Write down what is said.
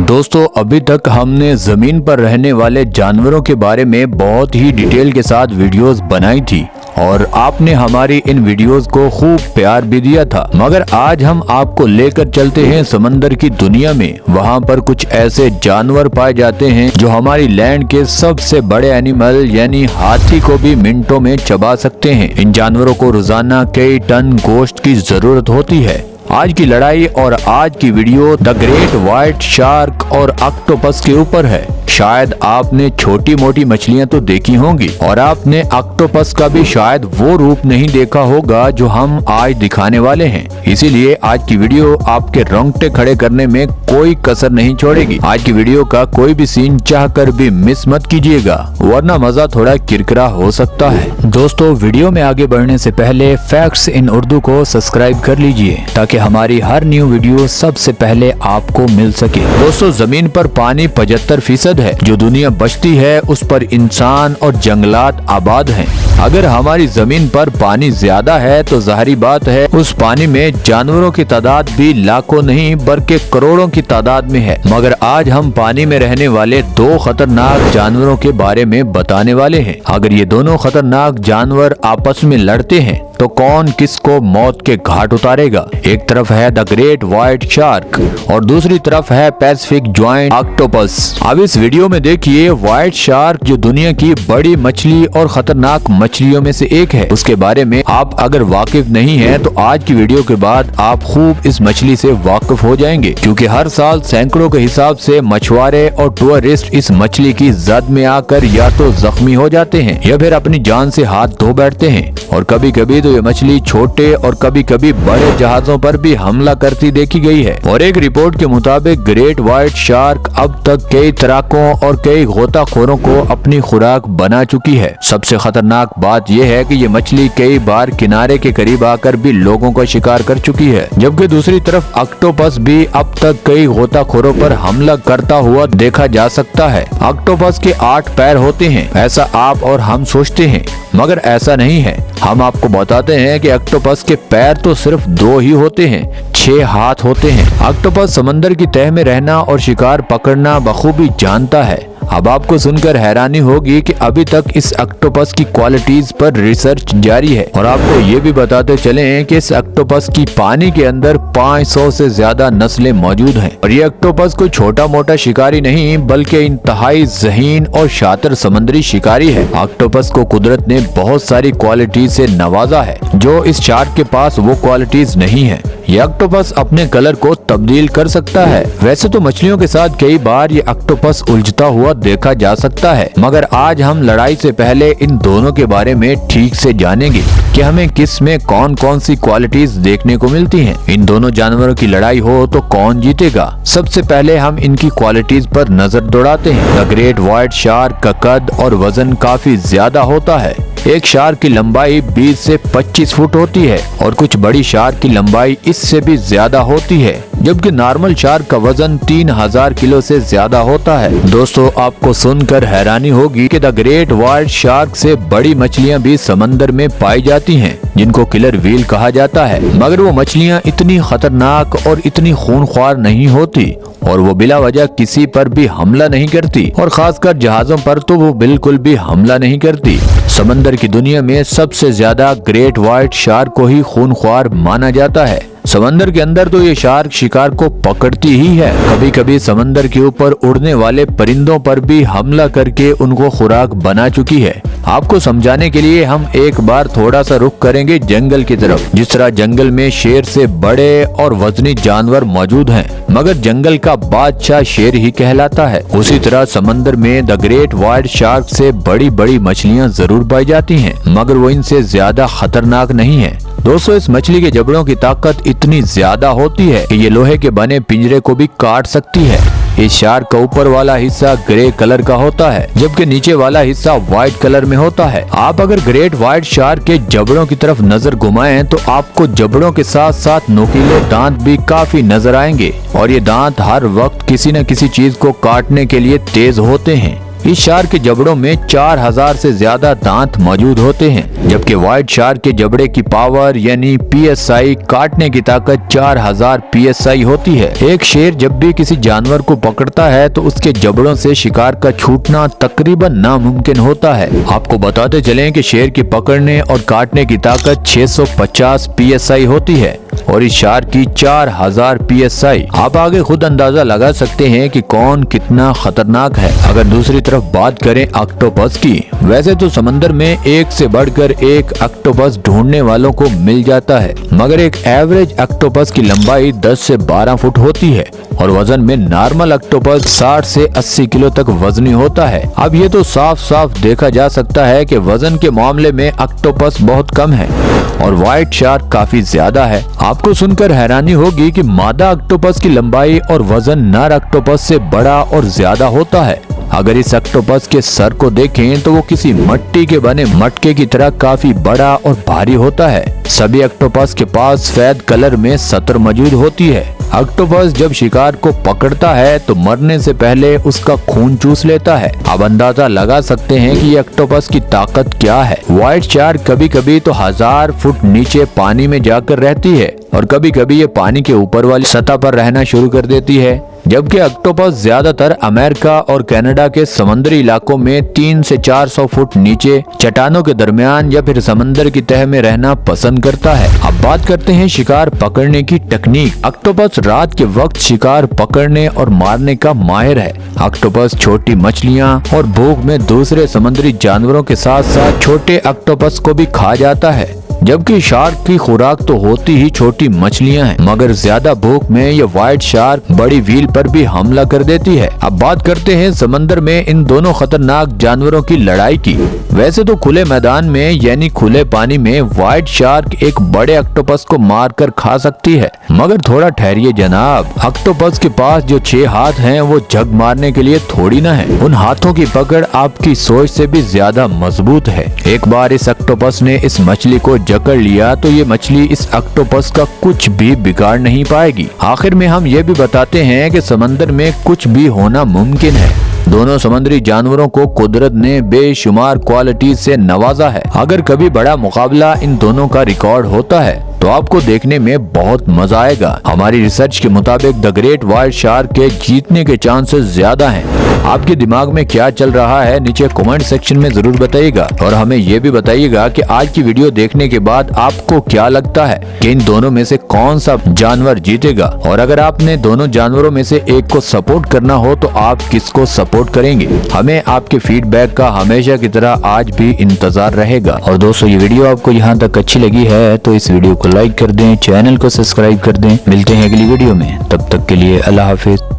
दोस्तों, अभी तक हमने जमीन पर रहने वाले जानवरों के बारे में बहुत ही डिटेल के साथ वीडियोस बनाई थी और आपने हमारी इन वीडियोस को खूब प्यार भी दिया था। मगर आज हम आपको लेकर चलते हैं समंदर की दुनिया में। वहाँ पर कुछ ऐसे जानवर पाए जाते हैं जो हमारी लैंड के सबसे बड़े एनिमल यानी हाथी को भी मिनटों में चबा सकते हैं। इन जानवरों को रोजाना कई टन गोश्त की जरूरत होती है। आज की लड़ाई और आज की video the great white shark और ऑक्टोपस के ऊपर है। शायद आपने छोटी मोटी मछलियां तो देखी होंगी और आपने ऑक्टोपस का भी शायद वो रूप नहीं देखा होगा जो हम आज दिखाने वाले हैं। इसीलिए आज की वीडियो आपके रोंगटे खड़े करने में कोई कसर नहीं छोड़ेगी। आज की वीडियो का कोई भी सीन चाहकर भी मिस मत कीजिएगा, वरना मजा थोड़ा किरकिरा हो सकता है। दोस्तों, वीडियो में आगे बढ़ने से पहले फैक्ट्स इन उर्दू को सब्सक्राइब कर लीजिए ताकि हमारी हर न्यू वीडियो सबसे पहले आपको मिल सके। दोस्तों, जमीन पर पानी 75% है। जो दुनिया बचती है उस पर इंसान और जंगलात आबाद हैं। अगर हमारी जमीन पर पानी ज्यादा है तो जाहिर बात है उस पानी में जानवरों की तादाद भी लाखों नहीं बल्कि करोड़ों की तादाद में है। मगर आज हम पानी में रहने वाले दो खतरनाक जानवरों के बारे में बताने वाले हैं। अगर ये दोनों खतरनाक जानवर आपस में लड़ते हैं तो कौन किसको मौत के घाट उतारेगा। एक तरफ है द ग्रेट व्हाइट शार्क और दूसरी तरफ है पैसिफिक ज्वाइंट ऑक्टोपस। अब इस वीडियो में देखिए व्हाइट शार्क जो दुनिया की बड़ी मछली और खतरनाक मछलियों में से एक है, उसके बारे में आप अगर वाकिफ नहीं है तो आज की वीडियो के बाद आप खूब इस मछली से वाकिफ हो जाएंगे, क्योंकि हर साल सैकड़ों के हिसाब से मछुआरे और टूरिस्ट इस मछली की जद में आकर या तो जख्मी हो जाते हैं या फिर अपनी जान से हाथ धो बैठते हैं। और कभी कभी तो ये मछली छोटे और कभी कभी बड़े जहाजों पर भी हमला करती देखी गई है। और एक रिपोर्ट के मुताबिक ग्रेट व्हाइट शार्क अब तक कई तैराकों और कई गोताखोरों को अपनी खुराक बना चुकी है। सबसे खतरनाक बात यह है कि ये मछली कई बार किनारे के करीब आकर भी लोगों का शिकार कर चुकी है, जबकि दूसरी तरफ ऑक्टोपस भी अब तक कई गोताखोरों पर हमला करता हुआ देखा जा सकता है। ऑक्टोपस के 8 पैर होते हैं, ऐसा आप और हम सोचते हैं, मगर ऐसा नहीं है। हम आपको बताते हैं कि ऑक्टोपस के पैर तो सिर्फ 2 ही होते हैं, 6 हाथ होते हैं। ऑक्टोपस समंदर की तह में रहना और शिकार पकड़ना बखूबी जानता है। अब आपको सुनकर हैरानी होगी कि अभी तक इस ऑक्टोपस की क्वालिटीज पर रिसर्च जारी है। और आपको ये भी बताते चलें कि इस ऑक्टोपस की पानी के अंदर 500 से ज्यादा नस्लें मौजूद हैं। और ये ऑक्टोपस कोई छोटा मोटा शिकारी नहीं बल्कि इंतहाई ज़हीन और शातिर समुद्री शिकारी है। ऑक्टोपस को कुदरत ने बहुत सारी क्वालिटीज से नवाजा है जो इस शार्क के पास वो क्वालिटीज नहीं है। ये ऑक्टोपस अपने कलर को तब्दील कर सकता है। वैसे तो मछलियों के साथ कई बार ये ऑक्टोपस उलझता हुआ देखा जा सकता है, मगर आज हम लड़ाई से पहले इन दोनों के बारे में ठीक से जानेंगे कि हमें किस में कौन कौन सी क्वालिटीज देखने को मिलती हैं। इन दोनों जानवरों की लड़ाई हो तो कौन जीतेगा। सबसे पहले हम इनकी क्वालिटीज पर नजर दौड़ाते हैं। द ग्रेट व्हाइट शार्क का कद और वजन काफी ज्यादा होता है। एक शार्क की लंबाई 20 से 25 फुट होती है और कुछ बड़ी शार्क की लंबाई इससे भी ज्यादा होती है, जबकि नॉर्मल शार्क का वजन 3000 किलो से ज्यादा होता है। दोस्तों, आपको सुनकर हैरानी होगी कि द ग्रेट व्हाइट शार्क से बड़ी मछलियां भी समंदर में पाई जाती हैं, जिनको किलर व्हेल कहा जाता है। मगर वो मछलियां इतनी खतरनाक और इतनी खूनख्वार नहीं होती और वो बिला वजह किसी पर भी हमला नहीं करती, और खासकर जहाजों पर तो वो बिल्कुल भी हमला नहीं करती। समंदर की दुनिया में सबसे ज्यादा ग्रेट व्हाइट शार्क को ही खूनख्वार माना जाता है। समंदर के अंदर तो ये शार्क शिकार को पकड़ती ही है, कभी कभी समंदर के ऊपर उड़ने वाले परिंदों पर भी हमला करके उनको खुराक बना चुकी है। आपको समझाने के लिए हम एक बार थोड़ा सा रुख करेंगे जंगल की तरफ। जिस तरह जंगल में शेर से बड़े और वजनी जानवर मौजूद हैं, मगर जंगल का बादशाह शेर ही कहलाता है, उसी तरह समंदर में द ग्रेट व्हाइट शार्क से बड़ी बड़ी मछलियां जरूर पाई जाती हैं, मगर वो इनसे ज्यादा खतरनाक नहीं है। दोस्तों, इस मछली के जबड़ों की ताकत इतनी ज्यादा होती है कि ये लोहे के बने पिंजरे को भी काट सकती है। इस शार्क का ऊपर वाला हिस्सा ग्रे कलर का होता है, जबकि नीचे वाला हिस्सा व्हाइट कलर में होता है। आप अगर ग्रेट व्हाइट शार्क के जबड़ों की तरफ नजर घुमाएं तो आपको जबड़ों के साथ साथ नुकीले दांत भी काफी नजर आएंगे, और ये दांत हर वक्त किसी न किसी चीज को काटने के लिए तेज होते हैं। इस शार्क के जबड़ों में 4000 से ज्यादा दांत मौजूद होते हैं, जबकि व्हाइट शार्क के जबड़े की पावर यानी PSI काटने की ताकत 4000 PSI होती है। एक शेर जब भी किसी जानवर को पकड़ता है तो उसके जबड़ों से शिकार का छूटना तकरीबन नामुमकिन होता है। आपको बताते चलें कि शेर की पकड़ने और काटने की ताकत 650 PSI होती है और इस शार्क की 4000 PSI। आप आगे खुद अंदाजा लगा सकते हैं कि कौन कितना खतरनाक है। अगर दूसरी तरफ बात करें ऑक्टोपस की, वैसे तो समंदर में एक से बढ़कर एक ऑक्टोपस ढूंढने वालों को मिल जाता है, मगर एक एवरेज ऑक्टोपस की लंबाई 10 से 12 फुट होती है और वजन में नॉर्मल ऑक्टोपस 60 से 80 किलो तक वजनी होता है। अब ये तो साफ साफ देखा जा सकता है कि वजन के मामले में ऑक्टोपस बहुत कम है और व्हाइट शार्क काफी ज्यादा है। आपको सुनकर हैरानी होगी कि मादा ऑक्टोपस की लंबाई और वजन नर ऑक्टोपस से बड़ा और ज्यादा होता है। अगर इस ऑक्टोपस के सर को देखें तो वो किसी मिट्टी के बने मटके की तरह काफी बड़ा और भारी होता है। सभी ऑक्टोपस के पास सफेद कलर में सतर मौजूद होती है। ऑक्टोपस जब शिकार को पकड़ता है तो मरने से पहले उसका खून चूस लेता है। अब अंदाजा लगा सकते हैं कि ये ऑक्टोपस की ताकत क्या है। व्हाइट शार्क कभी कभी तो 1000 फुट नीचे पानी में जाकर रहती है और कभी कभी ये पानी के ऊपर वाली सतह पर रहना शुरू कर देती है, जबकि ऑक्टोपस ज्यादातर अमेरिका और कनाडा के समुद्री इलाकों में 300 से 400 फुट नीचे चट्टानों के दरमियान या फिर समंदर की तह में रहना पसंद करता है। अब बात करते हैं शिकार पकड़ने की टेक्निक। ऑक्टोपस रात के वक्त शिकार पकड़ने और मारने का माहिर है। ऑक्टोपस छोटी मछलियां और भूख में दूसरे समुद्री जानवरों के साथ साथ छोटे ऑक्टोपस को भी खा जाता है, जबकि शार्क की खुराक तो होती ही छोटी मछलियां हैं, मगर ज्यादा भूख में ये व्हाइट शार्क बड़ी व्हील पर भी हमला कर देती है। अब बात करते हैं समंदर में इन दोनों खतरनाक जानवरों की लड़ाई की। वैसे तो खुले मैदान में यानी खुले पानी में व्हाइट शार्क एक बड़े ऑक्टोपस को मार कर खा सकती है, मगर थोड़ा ठहरिए जनाब, ऑक्टोपस के पास जो 6 हाथ हैं वो जग मारने के लिए थोड़ी ना है। उन हाथों की पकड़ आपकी सोच से भी ज्यादा मजबूत है। एक बार इस ऑक्टोपस ने इस मछली को जकड़ लिया तो ये मछली इस ऑक्टोपस का कुछ भी बिगाड़ नहीं पाएगी। आखिर में हम ये भी बताते हैं कि समंदर में कुछ भी होना मुमकिन है। दोनों समुद्री जानवरों को कुदरत ने बेशुमार क्वालिटी से नवाजा है। अगर कभी बड़ा मुकाबला इन दोनों का रिकॉर्ड होता है तो आपको देखने में बहुत मजा आएगा। हमारी रिसर्च के मुताबिक द ग्रेट व्हाइट शार्क के जीतने के चांसेस ज्यादा हैं। आपके दिमाग में क्या चल रहा है नीचे कमेंट सेक्शन में जरूर बताइएगा और हमें ये भी बताइएगा कि आज की वीडियो देखने के बाद आपको क्या लगता है कि इन दोनों में से कौन सा जानवर जीतेगा, और अगर आपने दोनों जानवरों में से एक को सपोर्ट करना हो तो आप किसको सपोर्ट करेंगे। हमें आपके फीडबैक का हमेशा की तरह आज भी इंतजार रहेगा। और दोस्तों, ये वीडियो आपको यहाँ तक अच्छी लगी है तो इस वीडियो को लाइक कर दें, चैनल को सब्सक्राइब कर दें। मिलते हैं अगली वीडियो में, तब तक के लिए अल्लाह हाफिज।